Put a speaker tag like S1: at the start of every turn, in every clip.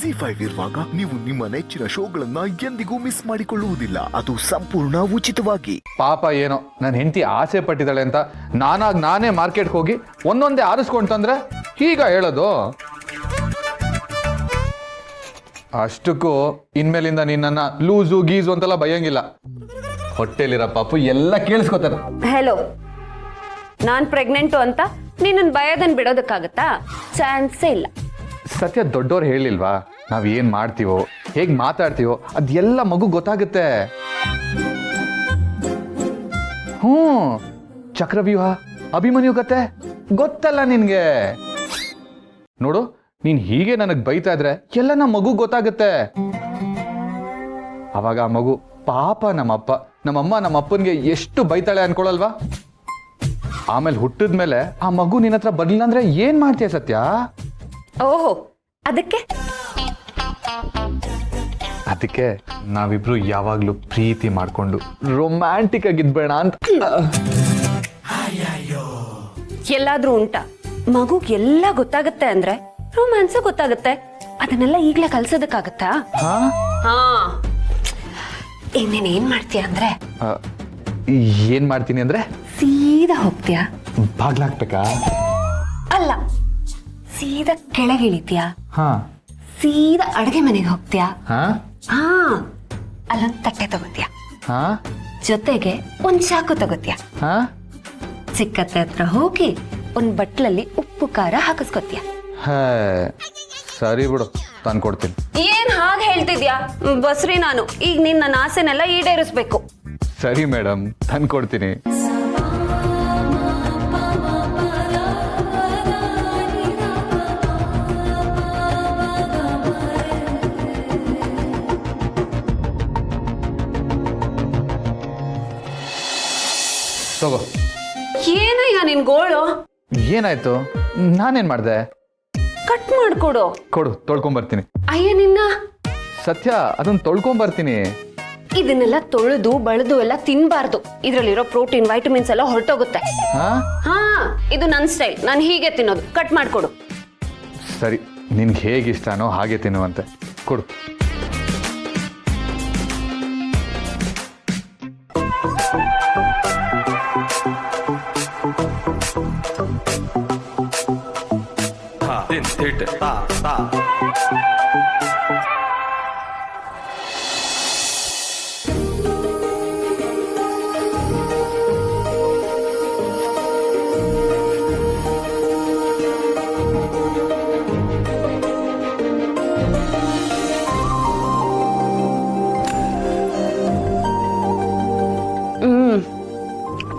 S1: ZEE5 ಇರುವಾಗ ನೀವು ನಿಮ್ಮ ನೆಚ್ಚಿನ ಶೋಗಳನ್ನ ಎಂದಿಗೂ ಮಿಸ್ ಮಾಡಿಕೊಳ್ಳುವುದಿಲ್ಲ. ಅದು ಸಂಪೂರ್ಣ ಉಚಿತವಾಗಿ.
S2: ಪಾಪ ಏನೋ ನನ್ನ ಹೆಂಡತಿ ಆಸೆ ಪಟ್ಟಿದ್ದಾಳೆ ಅಂತ ನಾನೇ ಮಾರ್ಕೆಟ್ಗೆ ಹೋಗಿ ಒಂದೊಂದೇ ಆರಿಸ್ಕೊಂತಂದ್ರೆ ಈಗ ಹೇಳೋದು. ಅಷ್ಟಕ್ಕೂ ಇನ್ಮೇಲಿಂದ ನಿನ್ನ ಲೂಸು ಗೀಸು ಅಂತೆಲ್ಲ ಬೈಯಂಗಿಲ್ಲ. ಹೊಟ್ಟೆಲಿರೋ ಪಾಪು ಎಲ್ಲ ಕೇಳಿಸ್ಕೊತಾರೆ.
S3: ಹೆಲೋ, ನಾನ್ ಪ್ರೆಗ್ನೆಂಟು ಅಂತ ನೀನನ್ ಭಯದನ್ ಬಿಡೋದಕ್ಕಾಗತ್ತಾ? ಚಾನ್ಸೇ ಇಲ್ಲ.
S2: ಸತ್ಯ ದೊಡ್ಡವ್ರು ಹೇಳಿಲ್ವಾ, ನಾವ್ ಏನ್ ಮಾಡ್ತೀವೋ ಹೇಗ್ ಮಾತಾಡ್ತೀವೋ ಅದೆಲ್ಲ ಮಗು ಗೊತ್ತಾಗುತ್ತೆ. ಚಕ್ರವ್ಯೂಹ, ಅಭಿಮನ್ಯು ಕತೆ ಗೊತ್ತಲ್ಲ ನಿನ್ಗೆ. ನೋಡು, ನೀನ್ ಹೀಗೆ ನನಗ್ ಬೈತಾ ಇದ್ರೆ ಎಲ್ಲ ನಮ್ಮ ಮಗು ಗೊತ್ತಾಗುತ್ತೆ. ಅವಾಗ ಆ ಮಗು ಪಾಪ ನಮ್ಮಮ್ಮ ನಮ್ಮಪ್ಪನ್ಗೆ ಎಷ್ಟು ಬೈತಾಳೆ ಅನ್ಕೊಳಲ್ವಾ? ಆಮೇಲೆ ಹುಟ್ಟಿದ್ಮೇಲೆ ಆ ಮಗು ನಿನ್ನ ಹತ್ರ ಬರ್ಲಿಲ್ಲ ಅಂದ್ರೆ ಏನ್ ಮಾಡ್ತೀಯ ಸತ್ಯ?
S3: ಓಹೋ,
S2: ಅದಕ್ಕೆ ನಾವಿಬ್ರು ಯಾವಾಗ್ಲೂ ಪ್ರೀತಿ ಮಾಡ್ಕೊಂಡು ರೊಮ್ಯಾಂಟಿಕ್ ಆಗಿದ್ಬೇಡ ಅಂತ.
S3: ಎಲ್ಲಾದ್ರೂ ಉಂಟಾ? ಮಗುಗ್ ಎಲ್ಲ ಗೊತ್ತಾಗತ್ತೆ ಅಂದ್ರೆ ರೊಮ್ಯಾನ್ಸ್ ಗೊತ್ತಾಗತ್ತೆ. ಅದನ್ನೆಲ್ಲ ಈಗ್ಲೇ ಕಲ್ಸೋದಕ್ಕಾಗತ್ತಾ? ಹಾ, ಈಗ ನೀನ್ ಏನ್ ಮಾಡ್ತೀಯ ಅಂದ್ರೆ
S2: ಏನ್ ಮಾಡ್ತೀನಿ ಅಂದ್ರೆ
S3: ಸೀದಾ ಹೋಗ್ತೀಯ.
S2: ಬಾಗ್ಲಾಕ್ಬೇಕಾ?
S3: ಅಲ್ಲ, ಸೀದಾ ಕೆಳಗೆ ಇಳಿತೀಯ.
S2: ಹಾ,
S3: ಸೀದಾ ಅಡುಗೆ ಮನೆಗೆ ಹೋಗ್ತೀಯ.
S2: ಹಾ,
S3: ಹಾ, ಅಲ್ಲೊಂದ್ ತಟ್ಟೆ ತಗೋತೀಯ.
S2: ಹಾ,
S3: ಜೊತೆಗೆ ಒಂದ್ ಚಾಕು ತಗೋತೀಯ.
S2: ಹಾ,
S3: ಚಿಕ್ಕತ್ತೆ ಹತ್ರ ಹೋಗಿ ಒಂದ್ ಬಟ್ಲಲ್ಲಿ ಉಪ್ಪು ಖಾರ ಹಾಕಿಸ್ಕೊತೀಯ.
S2: ಹೇ, ಸರಿ ಬಿಡು, ತಂದ್ಕೊಡ್ತೀನಿ.
S3: ಏನ್ ಹಾಗೆ ಹೇಳ್ತಿದ್ಯಾ ಬಸ್ರಿ? ನಾನು ಈಗ ನಿನ್ನ ಆಸೆನೆಲ್ಲ ಈಡೇರಿಸ್ಬೇಕು.
S2: ಸರಿ ಮೇಡಮ್, ತಂದ್ಕೊಡ್ತೀನಿ. ತಗೋ.
S3: ಏನಯ್ಯ ನಿನ್ ಗೋಳು?
S2: ಏನಾಯ್ತು? ನಾನೇನ್ ಮಾಡ್ದೆ?
S3: ಕಟ್ ಮಾಡ್ಕೊಡು.
S2: ಕೊಡು, ತೊಳ್ಕೊಂಬರ್ತೀನಿ.
S3: ಅಯ್ಯ ನಿನ್ನ
S2: ಸತ್ಯ, ಅದನ್ನ ತೊಳ್ಕೊಂಬರ್ತೀನಿ.
S3: ಇದನ್ನೆಲ್ಲ ತೊಳೆದು ಬಳೆದು ಎಲ್ಲ ತಿನ್ಬಾರ್ದು. ಇದ್ರಲ್ಲಿರೋ ಪ್ರೋಟೀನ್ ವೈಟಮಿನ್ಸ್ ಎಲ್ಲ ಹೊರಟೋಗುತ್ತೆ. ಹಾ, ಇದು ನನ್ ಸ್ಟೈಲ್, ನಾನು ಹೀಗೆ ತಿನ್ನೋದು. ಕಟ್ ಮಾಡ್ಕೊಡು.
S2: ಸರಿ, ನಿನ್ಗೆ ಹೇಗೆ ಇಷ್ಟನೋ ಹಾಗೆ ತಿನ್ನುವಂತೆ. ಕೊಡು.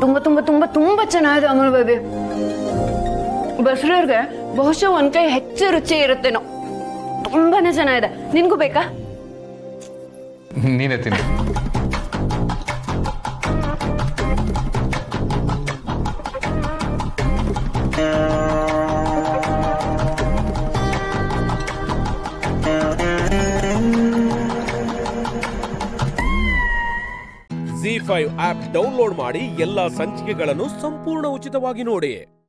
S3: ತುಂಬಾ ತುಂಬಾ ತುಂಬಾ ತುಂಬಾ ಚೆನ್ನಾಗಿದೆ ಅಮೂಲ್ ಬೇಬಿ. ಬಸ್ರಿಯವ್ರಿಗೆ ಬಹುಶಃ ಒಂದ್ ಕೈ ಹೆಚ್ಚು ರುಚಿ ಇರುತ್ತೇನೋ. ತುಂಬಾನೇ ಚೆನ್ನಾಗಿದೆ. ನಿನ್ಗೂ ಬೇಕಾ?
S2: ನೀನೇ ತಿನ್ನು.
S4: ZEE5 ಆಪ್ ಡೌನ್ಲೋಡ್ ಮಾಡಿ ಎಲ್ಲಾ ಸಂಚಿಕೆಗಳನ್ನು ಸಂಪೂರ್ಣ ಉಚಿತವಾಗಿ ನೋಡಿ.